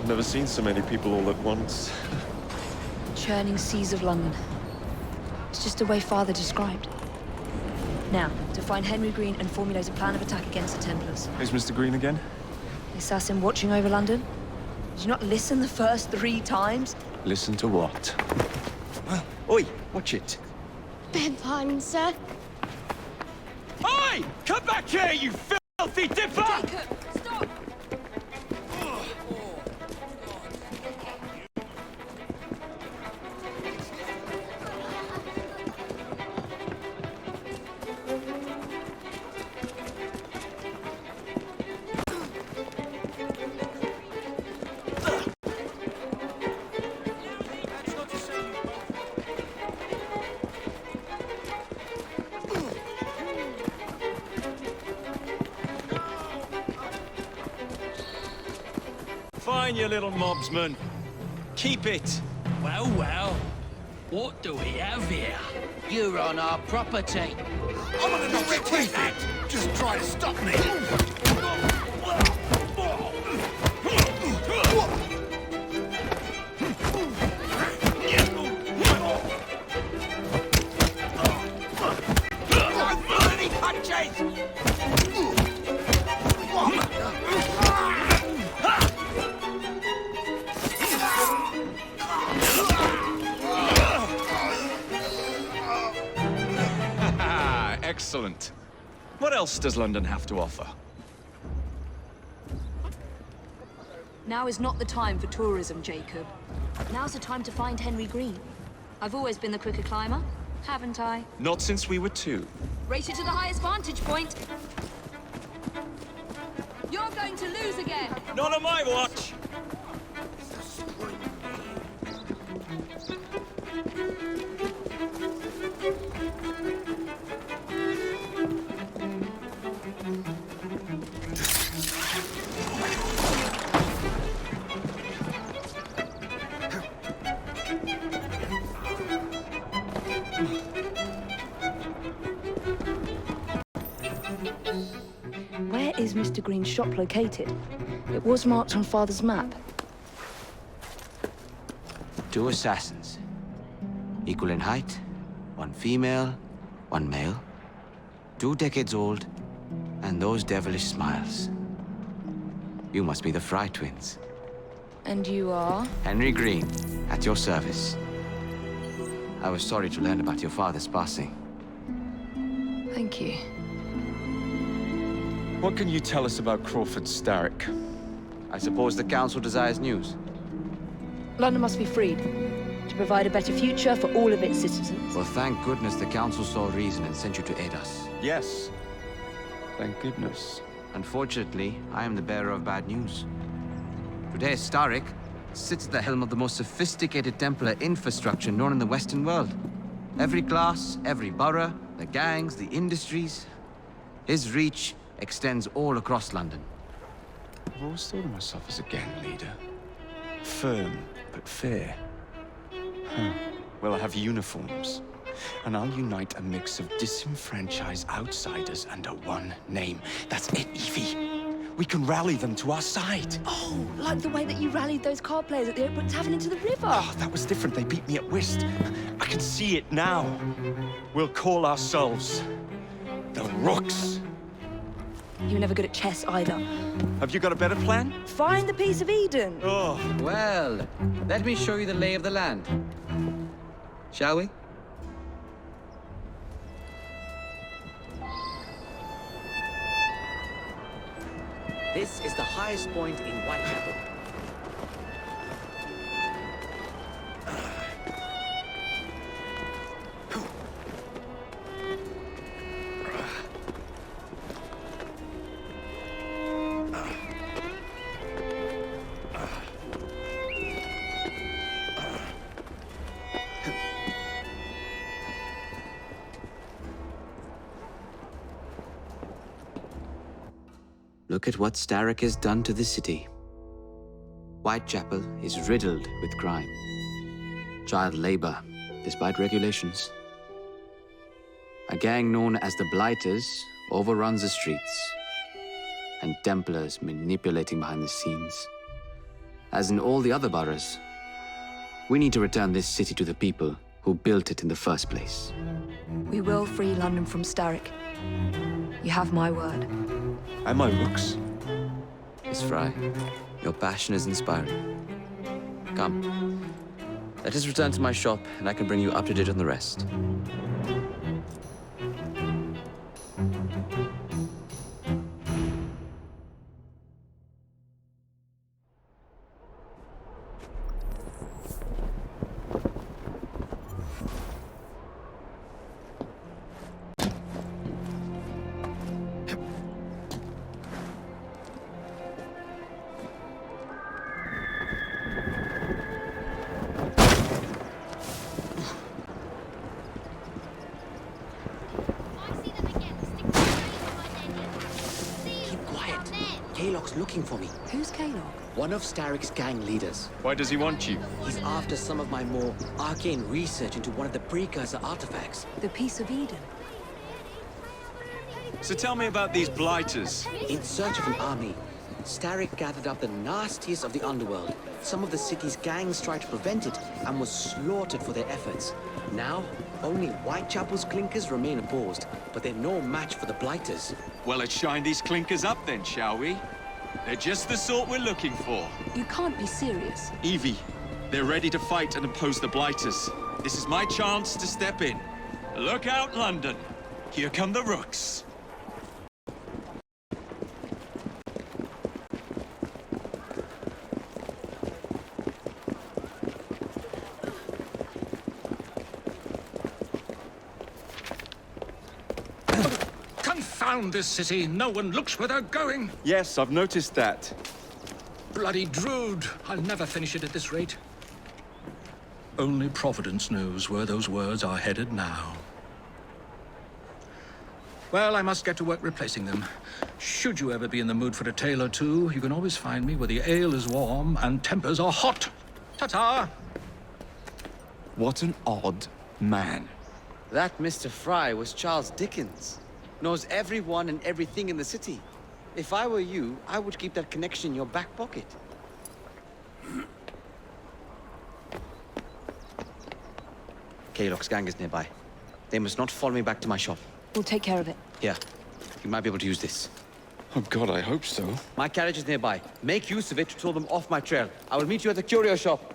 I've never seen so many people all at once. Churning seas of London. It's just the way Father described. Now, to find Henry Green and formulate a plan of attack against the Templars. Who's Mr. Green again? The assassin watching over London? Did you not listen the first 3 times? Listen to what? Oi, watch it. Beg pardon, sir. Oi! Come back here, you filthy dipper! Jacob, stop! Fine, you little mobsman. Keep it. Well, well. What do we have here? You're on our property. I'm gonna knock your teeth in! Just try to stop me! Bloody punches! Excellent. What else does London have to offer? Now is not the time for tourism, Jacob. Now's the time to find Henry Green. I've always been the quicker climber, haven't I? Not since we were 2. Race you to the highest vantage point. You're going to lose again. Not on my watch! Where is Mr. Green's shop located? It was marked on Father's map. 2 assassins. Equal in height, 1 female, 1 male. 2 decades old, and those devilish smiles. You must be the Fry twins. And you are? Henry Green, at your service. I was sorry to learn about your father's passing. Thank you. What can you tell us about Crawford Starrick? I suppose the Council desires news. London must be freed, to provide a better future for all of its citizens. Well, thank goodness the Council saw reason and sent you to aid us. Yes. Thank goodness. Unfortunately, I am the bearer of bad news. Today, Starrick sits at the helm of the most sophisticated Templar infrastructure known in the Western world. Every class, every borough, the gangs, the industries. His reach extends all across London. I've always thought of myself as a gang leader. Firm, but fair. Huh. Well, I have uniforms. And I'll unite a mix of disenfranchised outsiders under one name. That's it, Evie. We can rally them to our side. Oh, like the way that you rallied those card players at the Oakwood Tavern into the river. Oh, that was different. They beat me at whist. I can see it now. We'll call ourselves the Rooks. You were never good at chess either. Have you got a better plan? Find the piece of Eden. Oh. Well, let me show you the lay of the land. Shall we? This is the highest point in Whitechapel. Look at what Starrick has done to the city. Whitechapel is riddled with crime. Child labor, despite regulations. A gang known as the Blighters overruns the streets, and Templars manipulating behind the scenes. as in all the other boroughs. We need to return this city to the people who built it in the first place. We will free London from Starrick. You have my word. And my looks. Miss Fry, your passion is inspiring. Come. Let us return to my shop, and I can bring you up to date on the rest. Looking for me. Who's Kalog? One of Starrick's gang leaders. Why does he want you? He's after some of my more arcane research into one of the precursor artifacts. The Piece of Eden. So tell me about these blighters. In search of an army, Starrick gathered up the nastiest of the underworld. Some of the city's gangs tried to prevent it and was slaughtered for their efforts. Now, only Whitechapel's clinkers remain opposed, but they're no match for the blighters. Well, let's shine these clinkers up then, shall we? They're just the sort we're looking for. You can't be serious. Evie, they're ready to fight and oppose the blighters. This is my chance to step in. Look out, London. Here come the rooks. Confound this city! No one looks where they're going! Yes, I've noticed that. Bloody Drood! I'll never finish it at this rate. Only Providence knows where those words are headed now. Well, I must get to work replacing them. Should you ever be in the mood for a tale or two, you can always find me where the ale is warm and tempers are hot. Ta-ta! What an odd man. That Mr. Fry was Charles Dickens. Knows everyone and everything in the city. If I were you, I would keep that connection in your back pocket. Kalog's gang is nearby. They must not follow me back to my shop. We'll take care of it. Here, you might be able to use this. Oh God, I hope so. My carriage is nearby. Make use of it to throw them off my trail. I will meet you at the curio shop.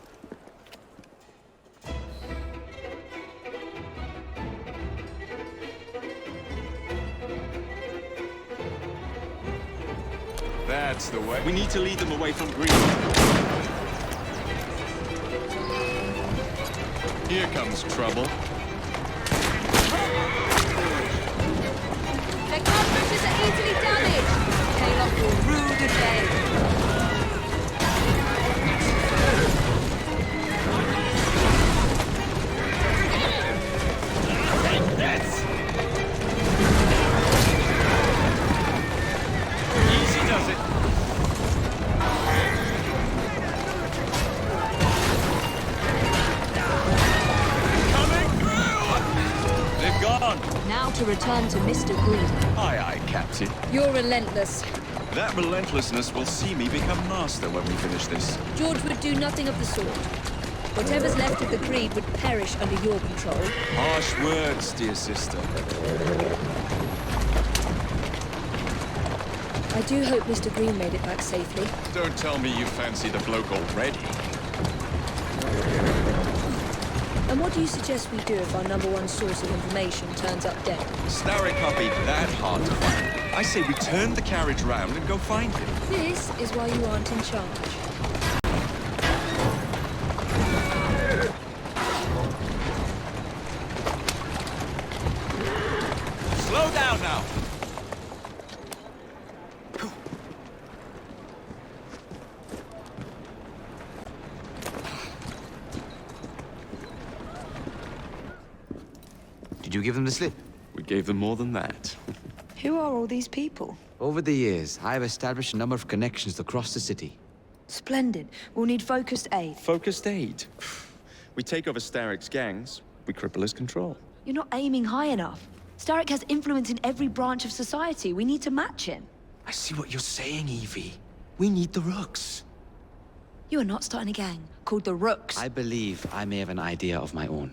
That's the way. We need to lead them away from Green. Here comes trouble. Their cartridges are easily damaged. Kalog will rue the day. Take this! Easy does it. Coming through! They're gone. Now to return to Mr. Green. Aye, aye, Captain. You're relentless. That relentlessness will see me become master when we finish this. George would do nothing of the sort. Whatever's left of the Creed would perish under your control. Harsh words, dear sister. I do hope Mr. Green made it back safely. Don't tell me you fancy the bloke already. And what do you suggest we do if our #1 source of information turns up dead? Starrick can't be that hard to find. I say we turn the carriage round and go find him. This is why you aren't in charge. Slow down now. Did you give them the slip? We gave them more than that. Who are all these people? Over the years, I have established a number of connections across the city. Splendid. We'll need focused aid. Focused aid. We take over Starrick's gangs, we cripple his control. You're not aiming high enough. Starrick has influence in every branch of society. We need to match him. I see what you're saying, Evie. We need the rooks. You are not starting a gang called the Rooks. I believe I may have an idea of my own.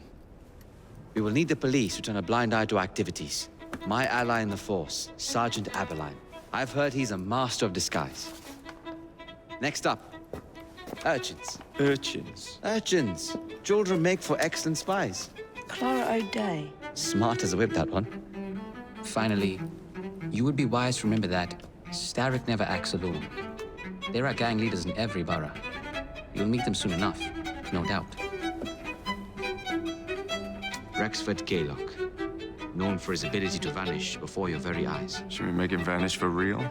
We will need the police to turn a blind eye to activities. My ally in the force, Sergeant Abberline. I've heard he's a master of disguise. Next up, urchins. Urchins? Urchins. Children make for excellent spies. Clara O'Day. Smart as a whip, that one. Finally, you would be wise to remember that Starrick never acts alone. There are gang leaders in every borough. You'll meet them soon enough, no doubt. Rexford Gaylock, known for his ability to vanish before your very eyes. Should we make him vanish for real?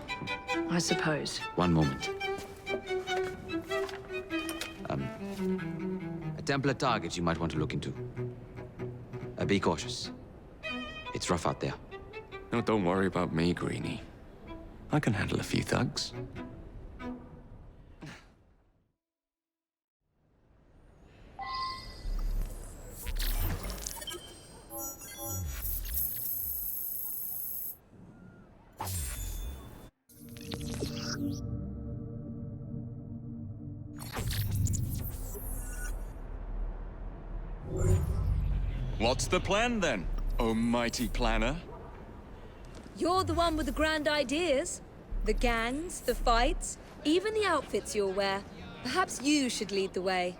I suppose. One moment. A Templar target you might want to look into. Be cautious. It's rough out there. No, don't worry about me, Greenie. I can handle a few thugs. What's the plan, then, oh mighty planner? You're the one with the grand ideas. The gangs, the fights, even the outfits you'll wear. Perhaps you should lead the way.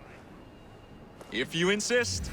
If you insist.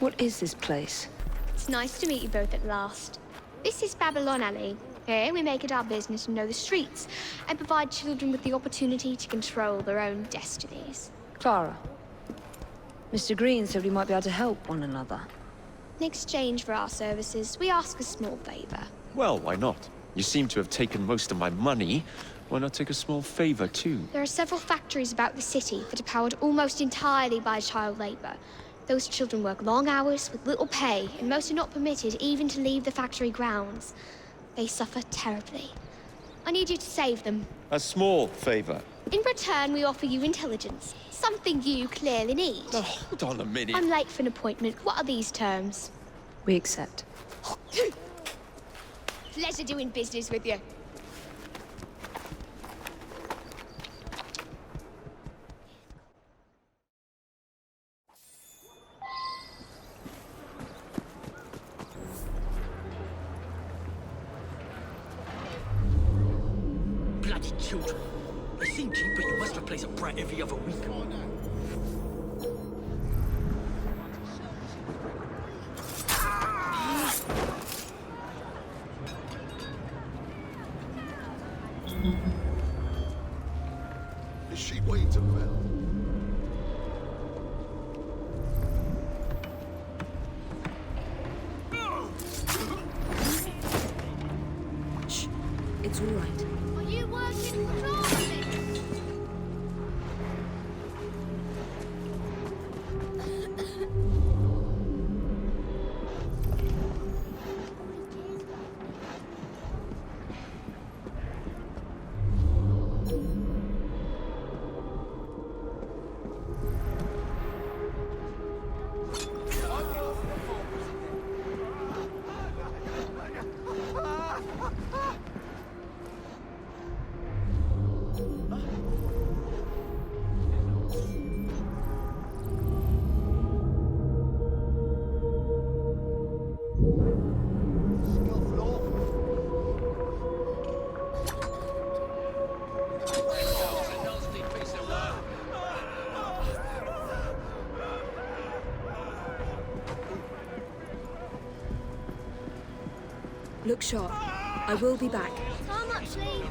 What is this place? It's nice to meet you both at last. This is Babylon Alley. Here we make it our business to know the streets and provide children with the opportunity to control their own destinies. Clara. Mr. Green said we might be able to help one another. In exchange for our services, we ask a small favor. Well, why not? You seem to have taken most of my money. Why not take a small favor, too? There are several factories about the city that are powered almost entirely by child labor. Those children work long hours with little pay, and most are not permitted even to leave the factory grounds. They suffer terribly. I need you to save them. A small favor. In return, we offer you intelligence. Something you clearly need. Oh, hold on a minute. I'm late for an appointment. What are these terms? We accept. Pleasure doing business with you. Bloody children. They seem cheap, but you must replace a brat every other week. Is she Whitechapel? Shh. It's all right. Are you working for Charlie? Look sharp. I will be back. How much, Lee?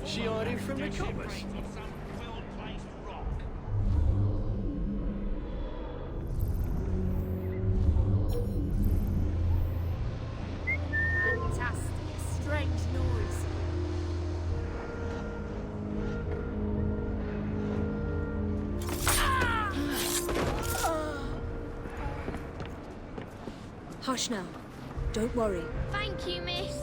She hiding from the coppers? Hush now. Don't worry. Thank you, miss.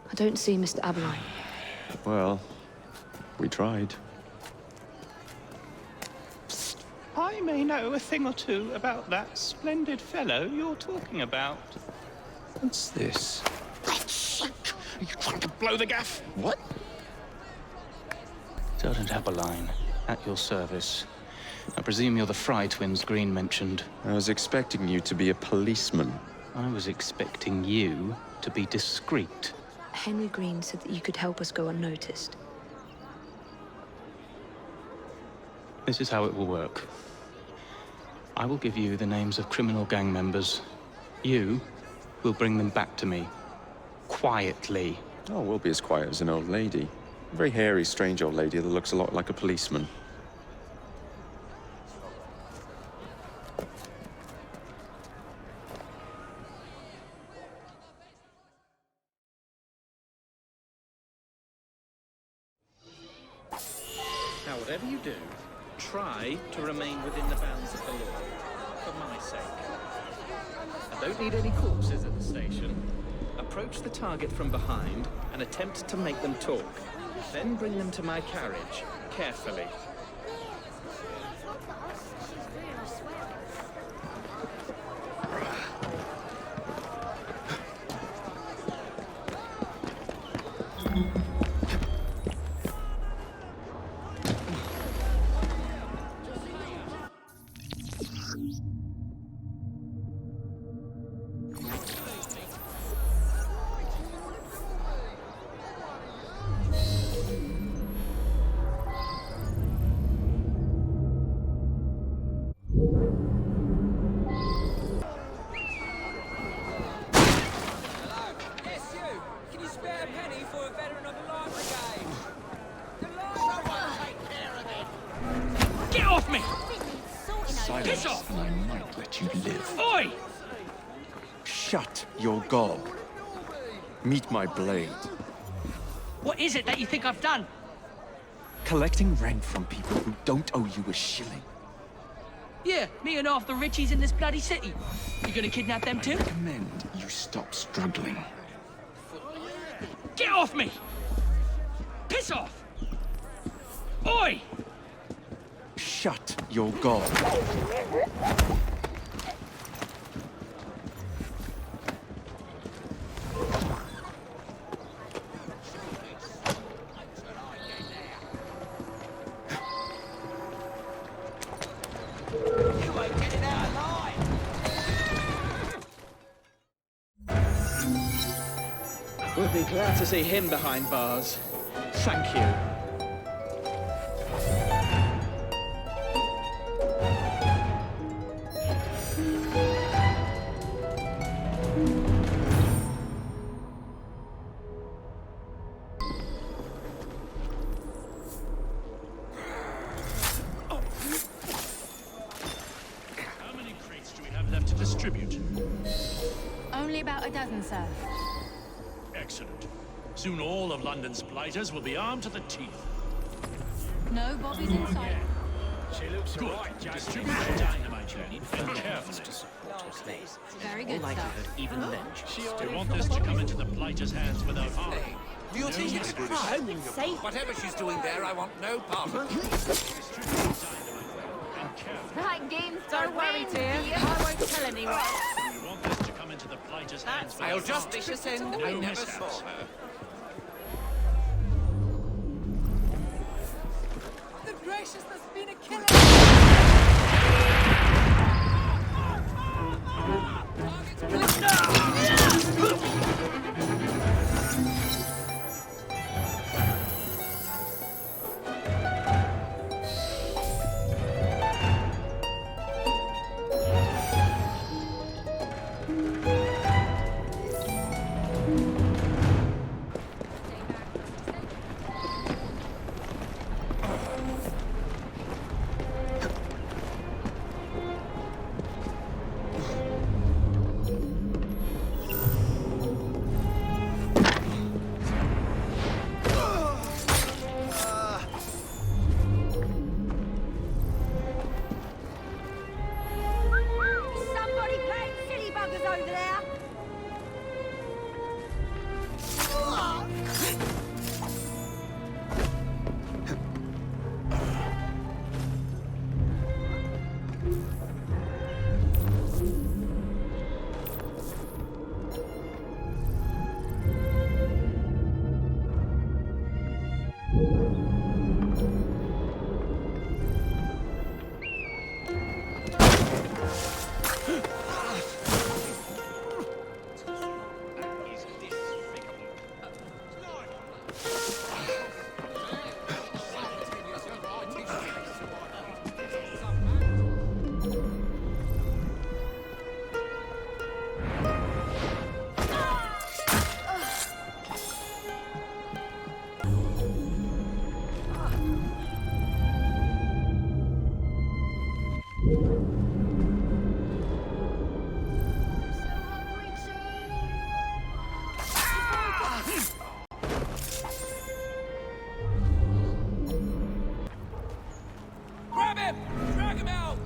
I don't see Mr. Abberline. Well, we tried. I may know a thing or two about that splendid fellow you're talking about. What's this? Are you trying to blow the gaff? What? Sergeant Abberline, at your service. I presume you're the Fry twins Green mentioned. I was expecting you to be a policeman. I was expecting you to be discreet. Henry Green said that you could help us go unnoticed. This is how it will work. I will give you the names of criminal gang members. You will bring them back to me. Quietly. Oh, we'll be as quiet as an old lady. A very hairy, strange old lady that looks a lot like a policeman. Now, whatever you do, try to remain within the bounds of the law, for my sake. I don't need any corpses at the station. Approach the target from behind and attempt to make them talk. Then bring them to my carriage, carefully. Silence, and I might let you live. Oi! Shut your gob. Meet my blade. What is it that you think I've done? Collecting rent from people who don't owe you a shilling. Yeah, me and half the richies in this bloody city. You gonna kidnap them too? I recommend you stop struggling. Get off me! Piss off! Oi! Shut your gob. We'll be glad to see him behind bars. Thank you. How many crates do we have left to distribute? Only about a dozen, sir. Excellent. Soon all of London's blighters will be armed to the teeth. No bobbies in sight. She looks good. Distribute the dynamite unit and carefully. Very good stuff. Even then. We want this to come into the blighter's hands without harm. Do you think it's crime? It's safe. Whatever she's doing there, I want no part of it. That game's don't worry, dear. I won't tell anyone. We want this to come into the blighter's hands without I'll harm. just pretend I never mishaps. saw her. The gracious has been a killer. Grab him! Drag him out!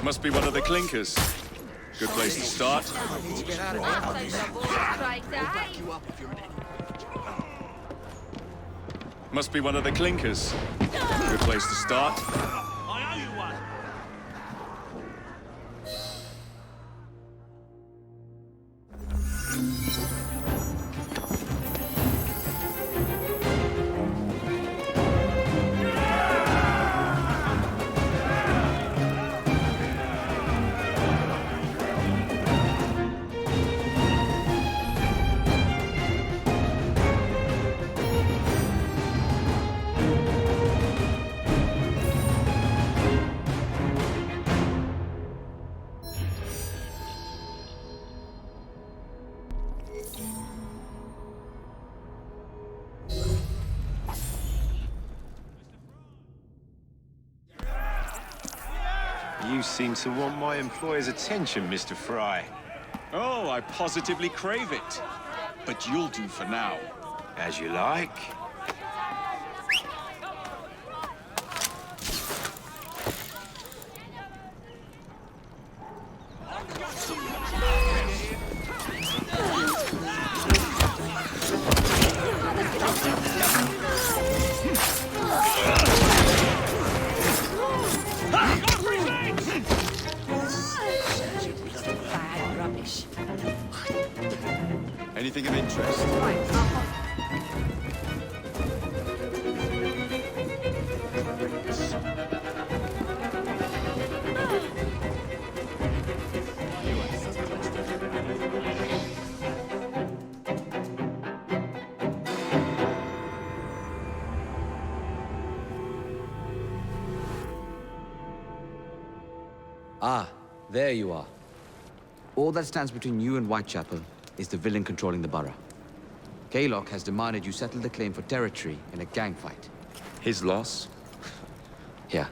Must be one of the clinkers. Good place to start. Must be one of the clinkers. Good place to start. I owe you one! You seem to want my employer's attention, Mr. Fry. Oh, I positively crave it. But you'll do for now. As you like. Anything of interest? Ah, there you are. All that stands between you and Whitechapel is the villain controlling the borough. Kaylock has demanded you settle the claim for territory in a gang fight. His loss? Yeah.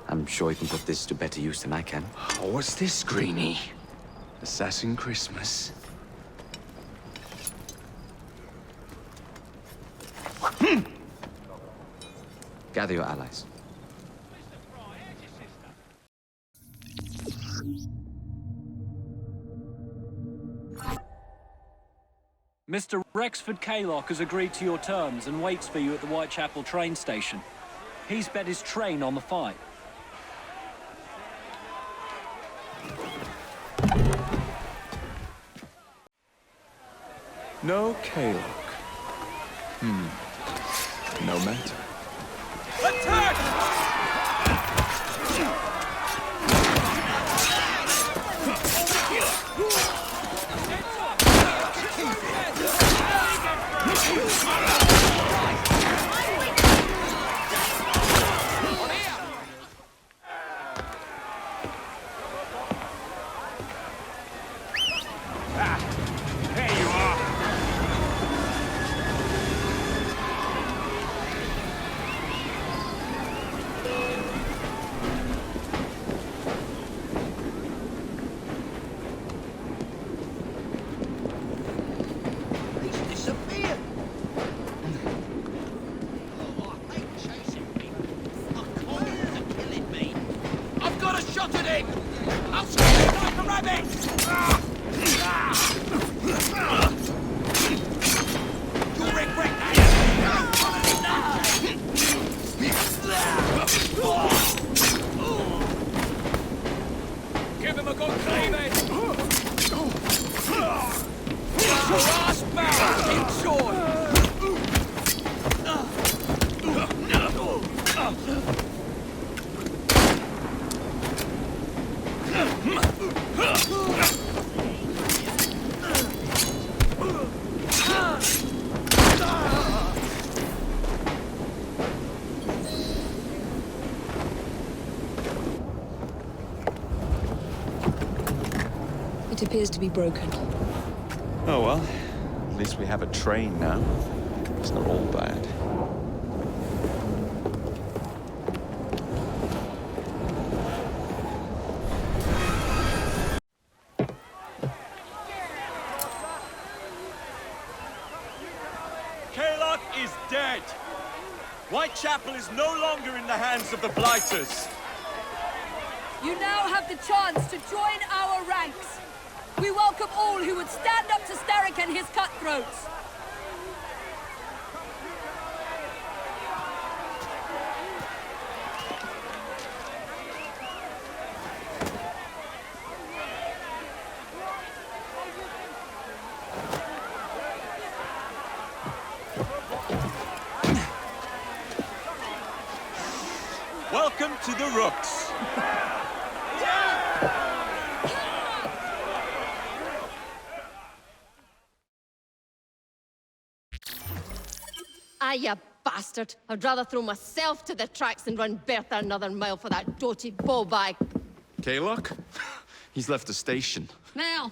I'm sure he can put this to better use than I can. Oh, what's this, Greenie? Assassin Christmas. Gather your allies. Mr. Rexford Kaylock has agreed to your terms and waits for you at the Whitechapel train station. He's bet his train on the fight. No Kaylock. No matter. Attack! spotted him! I'll shoot you like a rabbit! You'll regret that! Give him a good cleavage! Get your ass back, inshore! It appears to be broken. Oh well, at least we have a train now. It's not all bad. Carlock is dead. Whitechapel is no longer in the hands of the Blighters. You now have the chance to join our ranks. We welcome all who would stand up to Starrick and his cutthroats. Welcome to the Rooks. Ah, you bastard. I'd rather throw myself to the tracks than run Bertha another mile for that doty ball-bag. Carlock? He's left the station. Well,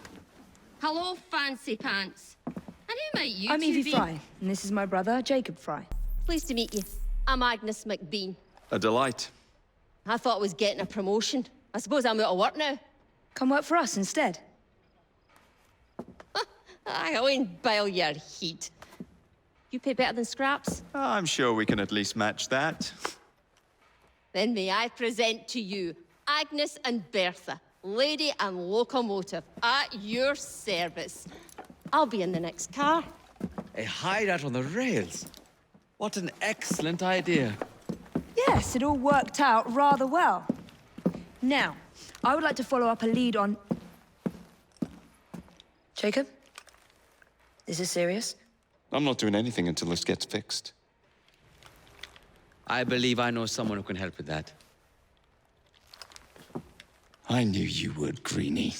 hello, fancy pants. And who might you I'm two Evie be? Fry, and this is my brother, Jacob Fry. Pleased to meet you. I'm Agnes McBean. A delight. I thought I was getting a promotion. I suppose I'm out of work now. Come work for us instead. I won't bile your heat. You pay better than scraps? I'm sure we can at least match that. Then may I present to you Agnes and Bertha, lady and locomotive, at your service. I'll be in the next car. A hideout on the rails. What an excellent idea. Yes, it all worked out rather well. Now, I would like to follow up a lead on... Jacob? Is this serious? I'm not doing anything until this gets fixed. I believe I know someone who can help with that. I knew you would, Greenie.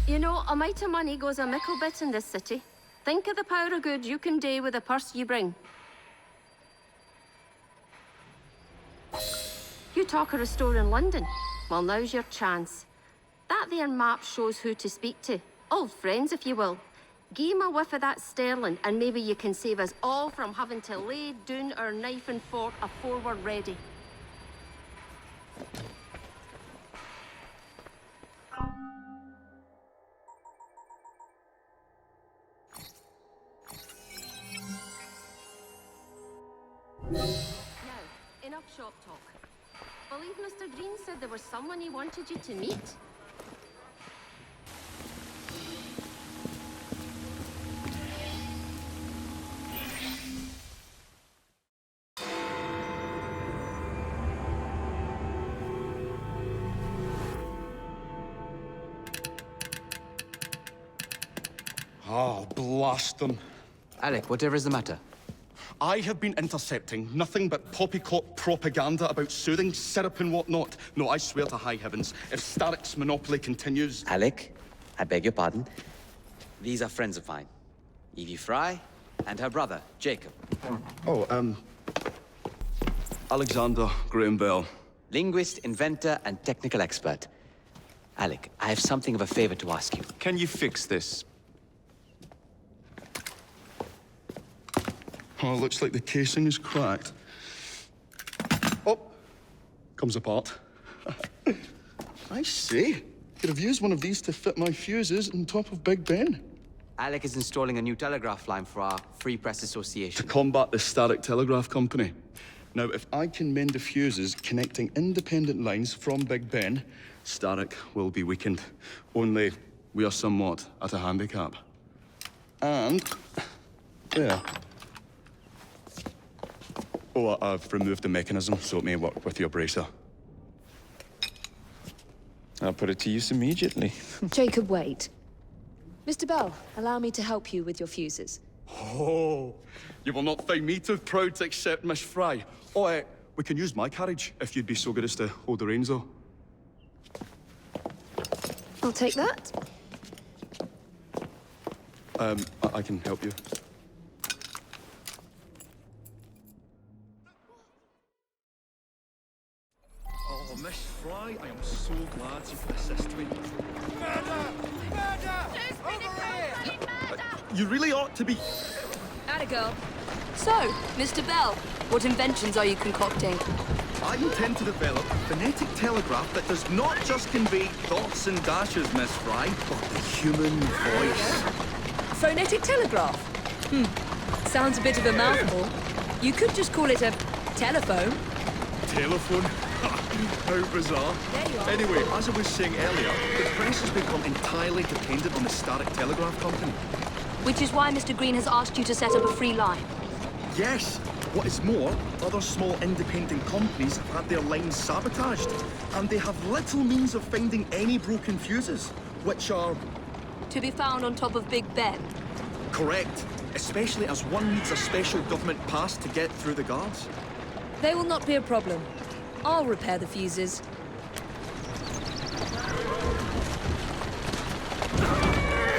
You know, a mite of money goes a mickle bit in this city. Think of the power of good you can do with the purse you bring. You talk of a store in London. Well, now's your chance. That there map shows who to speak to. Old friends, if you will. Give 'em a whiff of that sterling, and maybe you can save us all from having to lay down our knife and fork afore we're ready. Now, enough shop talk. Believe Mr. Green said there was someone he wanted you to meet. Oh, blast them. Alec, whatever is the matter? I have been intercepting nothing but poppycock propaganda about soothing syrup and whatnot. No, I swear to high heavens, if Starrick's monopoly continues... Alec, I beg your pardon. These are friends of mine. Evie Fry and her brother, Jacob. Oh, Alexander Graham Bell. Linguist, inventor, and technical expert. Alec, I have something of a favor to ask you. Can you fix this? Oh, looks like the casing is cracked. Oh, comes apart. I see. Could have used one of these to fit my fuses on top of Big Ben. Alec is installing a new telegraph line for our Free Press Association. To combat the Static Telegraph Company. Now, if I can mend the fuses connecting independent lines from Big Ben, Static will be weakened. Only we are somewhat at a handicap. And... there. Oh, I've removed the mechanism so it may work with your bracer. I'll put it to use immediately. Jacob, wait. Mr. Bell, allow me to help you with your fuses. Oh, you will not find me too proud to accept Miss Fry. Oh, we can use my carriage, if you'd be so good as to hold the reins, though. I'll take that. I can help you. Oh, Miss Fry, I am so glad you could assist me. Murder! Murder! Over here! You really ought to be... Atta girl. So, Mr. Bell, what inventions are you concocting? I intend to develop a phonetic telegraph that does not just convey dots and dashes, Miss Fry, but the human voice. Phonetic telegraph? Sounds a bit of a mouthful. You could just call it a telephone. Telephone? How bizarre. There you are. Anyway, as I was saying earlier, the press has become entirely dependent on the Static Telegraph Company. Which is why Mr. Green has asked you to set up a free line. Yes. What is more, other small independent companies have had their lines sabotaged, and they have little means of finding any broken fuses, which are... To be found on top of Big Ben. correct, especially as one needs a special government pass to get through the guards. They will not be a problem. I'll repair the fuses.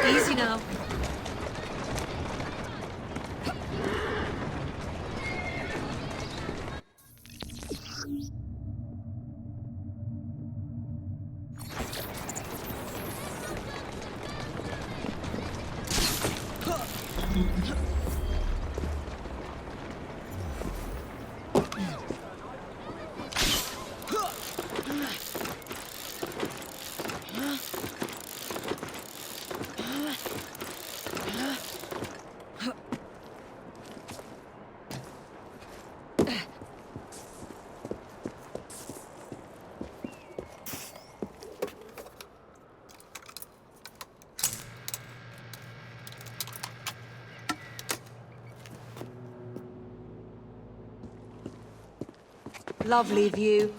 Easy now. Lovely view.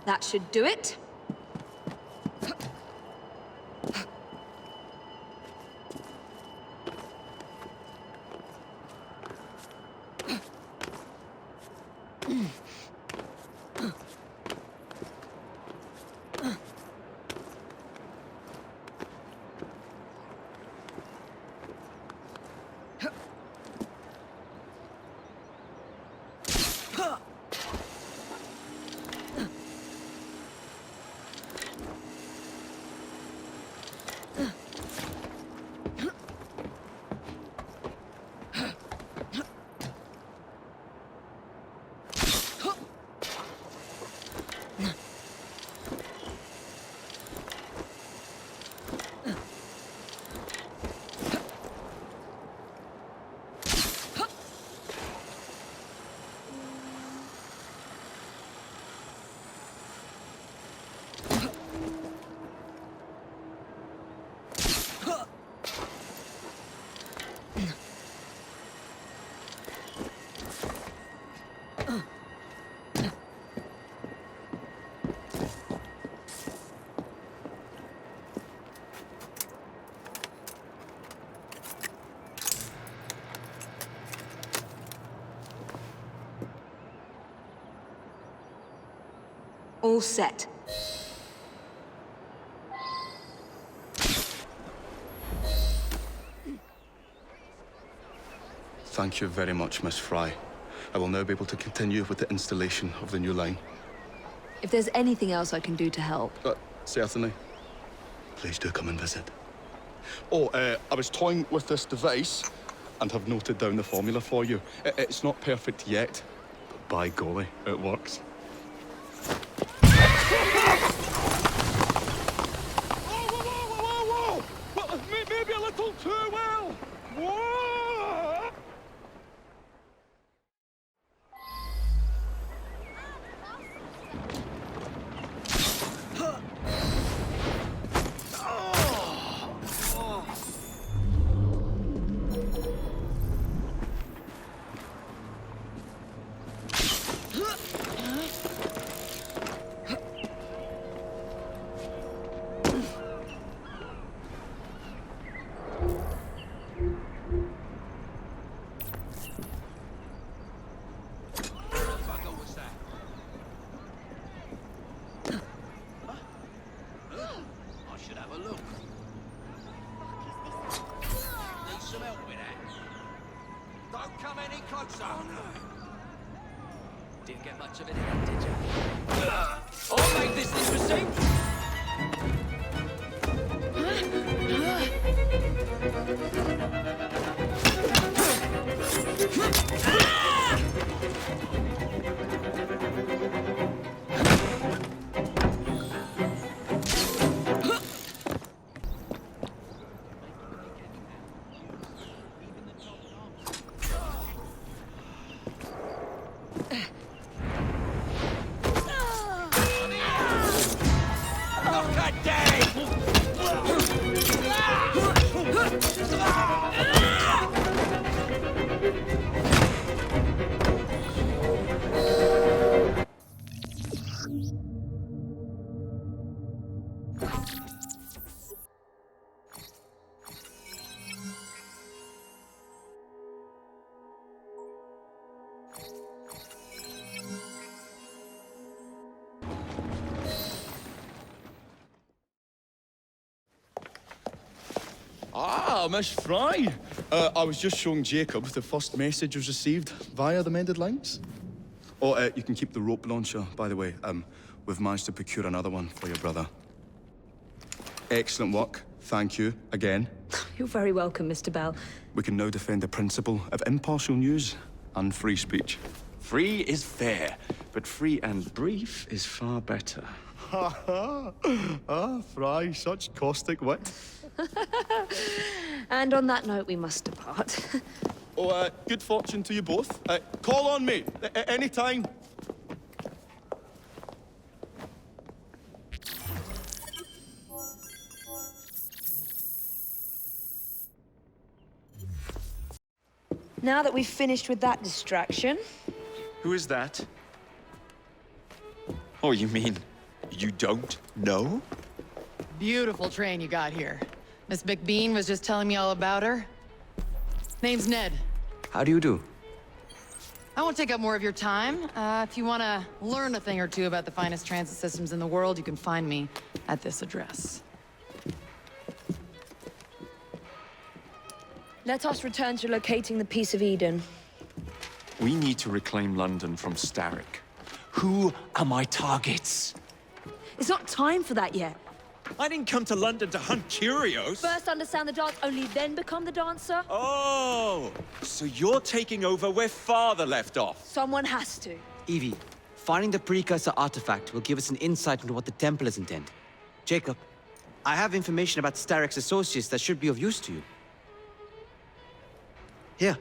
That should do it. All set. Thank you very much, Miss Fry. I will now be able to continue with the installation of the new line. If there's anything else I can do to help. Certainly. Please do come and visit. Oh, I was toying with this device and have noted down the formula for you. It's not perfect yet, but by golly, it works. Whoa! Well, maybe a little too well! Whoa! Didn't get much of it in, did you? Oh, make this interesting! Ah, Miss Fry. I was just showing Jacob the first message was received via the mended lines. Oh, you can keep the rope launcher, by the way. We've managed to procure another one for your brother. Excellent work. Thank you, again. You're very welcome, Mr. Bell. We can now defend the principle of impartial news and free speech. Free is fair, but free and brief is far better. Ha ha! Ah, Fry, such caustic wit. And on that note, we must depart. Oh, good fortune to you both. Call on me, anytime. Now that we've finished with that distraction... Who is that? Oh, you mean you don't know? Beautiful train you got here. Miss McBean was just telling me all about her. Name's Ned. How do you do? I won't take up more of your time. If you want to learn a thing or two about the finest transit systems in the world, you can find me at this address. Let us return to locating the Piece of Eden. We need to reclaim London from Starrick. Who are my targets? It's not time for that yet. I didn't come to London to hunt curios. First understand the dance, only then become the dancer. Oh, so you're taking over where Father left off. Someone has to. Evie, finding the precursor artifact will give us an insight into what the Templars intend. Jacob, I have information about Starrick's associates that should be of use to you. Here,